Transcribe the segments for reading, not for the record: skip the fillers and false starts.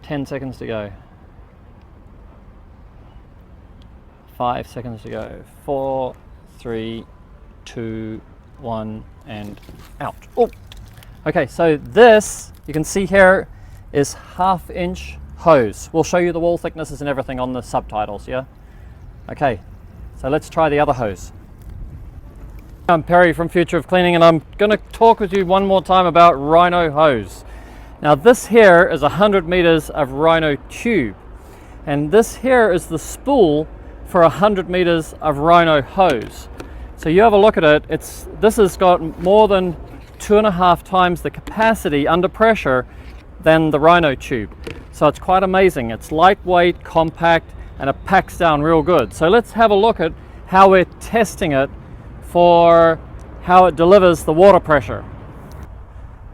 10 seconds to go. 5 seconds to go. 4, 3, 2, 1, and out. Oh, okay, so this, you can see here, is 1/2 inch hose. We'll show you the wall thicknesses and everything on the subtitles, yeah? Okay, so let's try the other hose. I'm Perry from Future of Cleaning, and I'm going to talk with you one more time about RHINO-HOSE. Now this here is 100 meters of RHINO tube, and this here is the spool for 100 meters of RHINO-HOSE. So you have a look at it, this has got more than 2.5 times the capacity under pressure than the RHINO tube. So it's quite amazing. It's lightweight, compact, and it packs down real good. So let's have a look at how we're testing it for how it delivers the water pressure.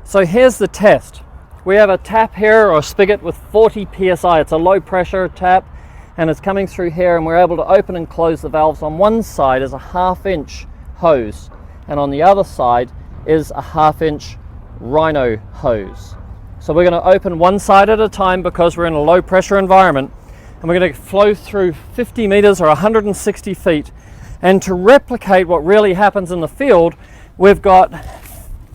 So here's the test. We have a tap here, or a spigot, with 40 psi. It's a low pressure tap, and it's coming through here, and we're able to open and close the valves. On one side is a 1/2 inch hose, and on the other side is a 1/2 inch RHINO hose. So we're going to open one side at a time because we're in a low pressure environment, and we're going to flow through 50 meters or 160 feet. And to replicate what really happens in the field, we've got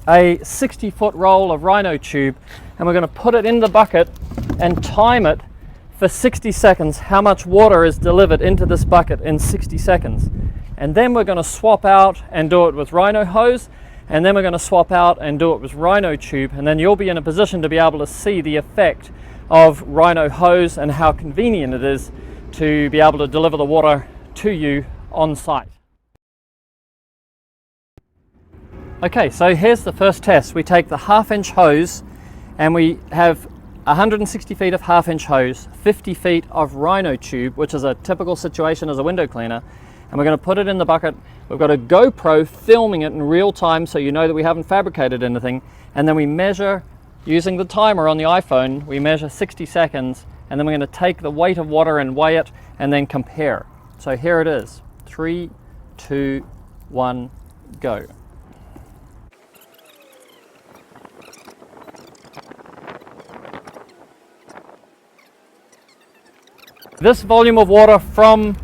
a 60-foot roll of RHINO tube, and we're going to put it in the bucket and time it for 60 seconds, how much water is delivered into this bucket in 60 seconds. And then we're going to swap out and do it with RHINO hose, and then we're going to swap out and do it with RHINO tube, and then you'll be in a position to be able to see the effect of RHINO hose and how convenient it is to be able to deliver the water to you on site. Okay, so here's the first test. We take the 1/2 inch hose, and we have 160 feet of 1/2 inch hose, 50 feet of RHINO tube, which is a typical situation as a window cleaner, and we're going to put it in the bucket. We've got a GoPro filming it in real time, so you know that we haven't fabricated anything, and then we measure using the timer on the iPhone. We measure 60 seconds, and then we're going to take the weight of water and weigh it and then compare. So here it is. 3, 2, 1, go. This volume of water from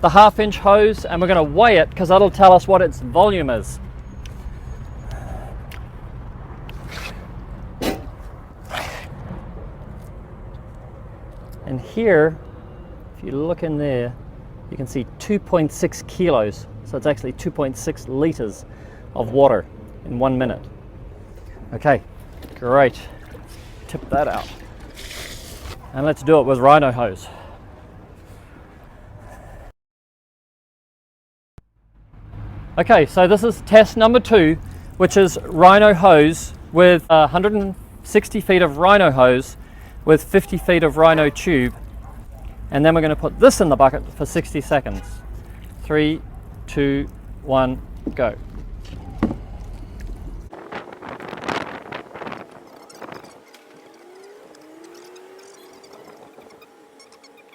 the 1/2 inch hose, and we're going to weigh it because that'll tell us what its volume is. And here, if you look in there, you can see 2.6 kilos. So it's actually 2.6 liters of water in 1 minute. Okay, great. Tip that out. And let's do it with RHINO hose. Okay, so this is test number 2, which is RHINO hose with 160 feet of RHINO hose with 50 feet of RHINO tube. And then we're going to put this in the bucket for 60 seconds. 3, 2, 1, go.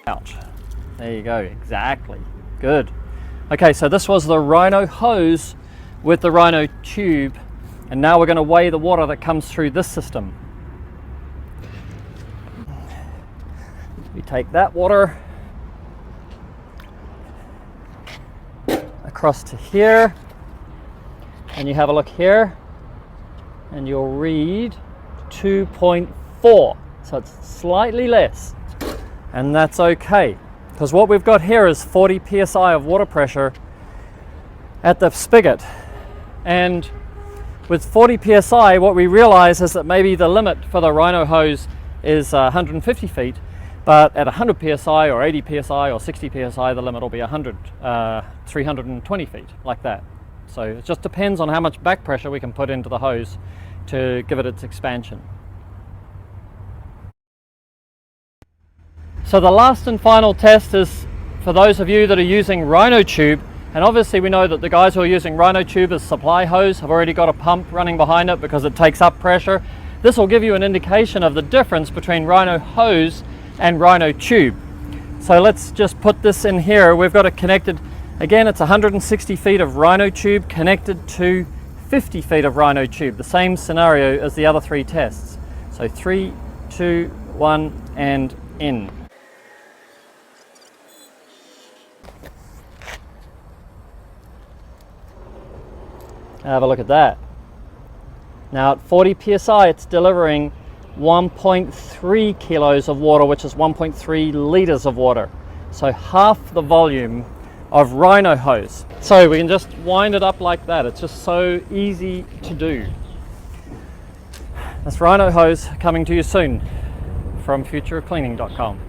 Out. There you go, exactly. Good. Okay, so this was the RHINO hose with the RHINO tube, and now we're going to weigh the water that comes through this system. We take that water across to here, and you have a look here, and you'll read 2.4, so it's slightly less, and that's okay. Because what we've got here is 40 psi of water pressure at the spigot, and with 40 psi what we realize is that maybe the limit for the RHINO hose is 150 feet, but at 100 psi or 80 psi or 60 psi the limit will be 320 feet, like that. So it just depends on how much back pressure we can put into the hose to give it its expansion. So the last and final test is for those of you that are using RHINO tube, and obviously we know that the guys who are using RHINO tube as supply hose have already got a pump running behind it because it takes up pressure. This will give you an indication of the difference between RHINO hose and RHINO tube. So let's just put this in here. We've got it connected, again it's 160 feet of RHINO tube connected to 50 feet of RHINO tube, the same scenario as the other 3 tests. So 3, 2, 1, and in. Have a look at that. Now at 40 psi, it's delivering 1.3 kilos of water, which is 1.3 liters of water. So half the volume of RHINO-HOSE. So we can just wind it up like that. It's just so easy to do. That's RHINO-HOSE coming to you soon from futurecleaning.com.